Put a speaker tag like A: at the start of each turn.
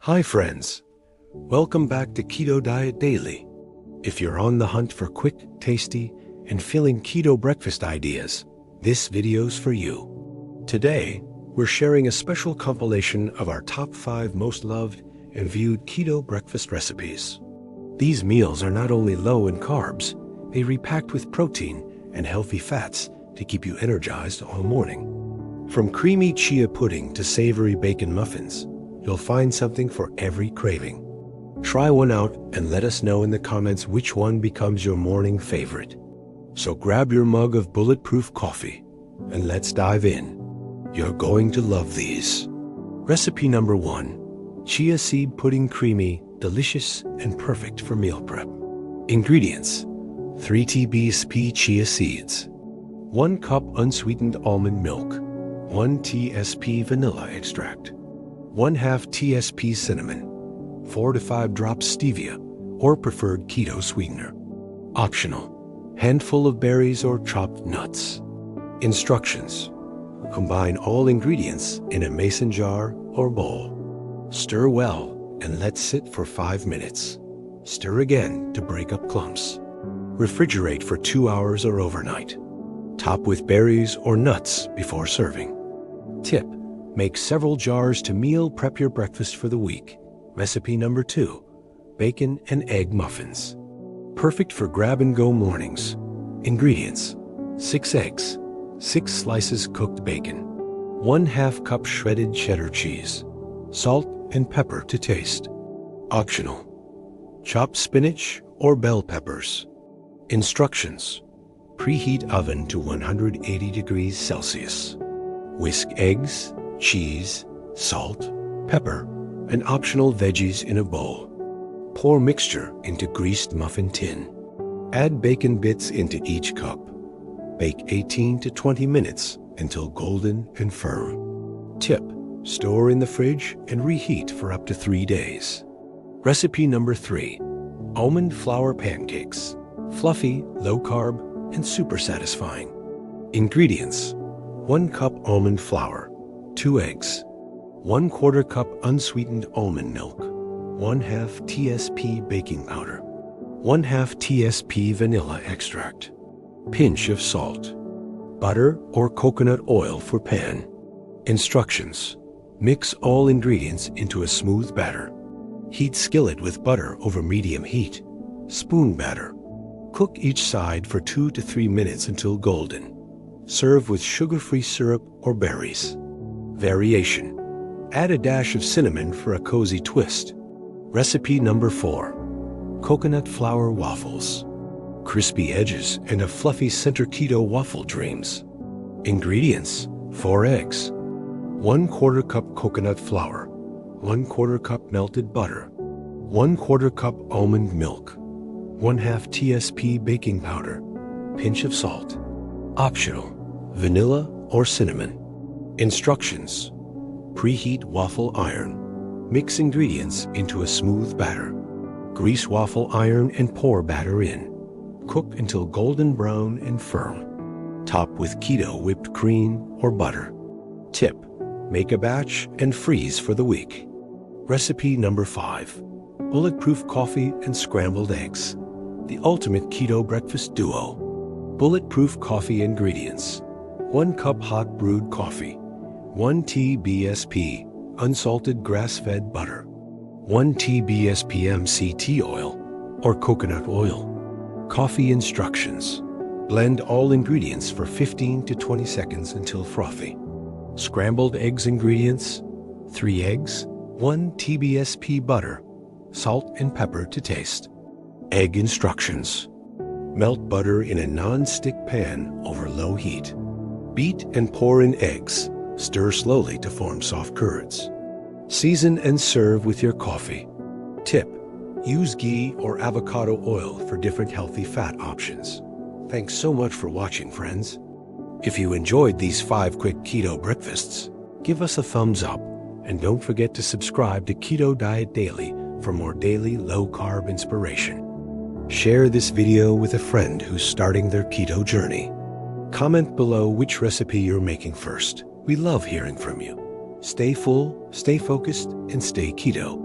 A: Hi friends, welcome back to Keto Diet Daily. If you're on the hunt for quick, tasty, and filling keto breakfast ideas, this video's for you. Today, we're sharing a special compilation of our top 5 most loved and viewed keto breakfast recipes. These meals are not only low in carbs, they're repacked with protein and healthy fats to keep you energized all morning. From creamy chia pudding to savory bacon muffins, you'll find something for every craving. Try one out and let us know in the comments which one becomes your morning favorite. So grab your mug of Bulletproof coffee and let's dive in. You're going to love these. Recipe number 1. Chia seed pudding, creamy, delicious, and perfect for meal prep. Ingredients: 3 tsp chia seeds, 1 cup unsweetened almond milk, 1 tsp vanilla extract, 1/2 tsp cinnamon, 4 to 5 drops stevia or preferred keto sweetener. Optional: handful of berries or chopped nuts. Instructions: combine all ingredients in a mason jar or bowl. Stir well and let sit for 5 minutes. Stir again to break up clumps. Refrigerate for 2 hours or overnight. Top with berries or nuts before serving. Tip: make several jars to meal prep your breakfast for the week. Recipe number 2. Bacon and egg muffins. Perfect for grab-and-go mornings. Ingredients: 6 eggs, 6 slices cooked bacon, 1/2 cup shredded cheddar cheese, salt and pepper to taste. Optional: chopped spinach or bell peppers. Instructions: preheat oven to 180 degrees Celsius. Whisk eggs, cheese, salt, pepper, and optional veggies in a bowl. Pour mixture into greased muffin tin. Add bacon bits into each cup. Bake 18 to 20 minutes until golden and firm. Tip: store in the fridge and reheat for up to 3 days. Recipe number 3. Almond flour pancakes. Fluffy, low carb, and super satisfying. Ingredients: 1 cup almond flour, 2 eggs, 1/4 cup unsweetened almond milk, 1/2 tsp baking powder, 1/2 tsp vanilla extract, pinch of salt, butter or coconut oil for pan. Instructions: mix all ingredients into a smooth batter. Heat skillet with butter over medium heat. Spoon batter. Cook each side for 2 to 3 minutes until golden. Serve with sugar-free syrup or berries. Variation: add a dash of cinnamon for a cozy twist. Recipe number 4. Coconut flour waffles. Crispy edges and a fluffy center keto waffle dreams. Ingredients: 4 eggs, 1/4 cup coconut flour, 1/4 cup melted butter, 1/4 cup almond milk, 1/2 tsp baking powder, pinch of salt. Optional: vanilla or cinnamon. Instructions: preheat waffle iron. Mix ingredients into a smooth batter. Grease waffle iron and pour batter in. Cook until golden brown and firm. Top with keto whipped cream or butter. Tip: make a batch and freeze for the week. Recipe number 5. Bulletproof coffee and scrambled eggs. The ultimate keto breakfast duo. Bulletproof coffee ingredients: 1 cup hot brewed coffee, 1 tbsp unsalted grass-fed butter, 1 tbsp MCT oil or coconut oil. Coffee instructions: blend all ingredients for 15 to 20 seconds until frothy. Scrambled eggs ingredients: 3 eggs, 1 tbsp butter, salt and pepper to taste. Egg instructions: melt butter in a non-stick pan over low heat. Beat and pour in eggs. Stir slowly to form soft curds. Season and serve with your coffee. Tip: use ghee or avocado oil for different healthy fat options. Thanks so much for watching, friends. If you enjoyed these 5 quick keto breakfasts, give us a thumbs up and don't forget to subscribe to Keto Diet Daily for more daily low-carb inspiration. Share this video with a friend who's starting their keto journey. Comment below which recipe you're making first. We love hearing from you. Stay full, stay focused, and stay keto.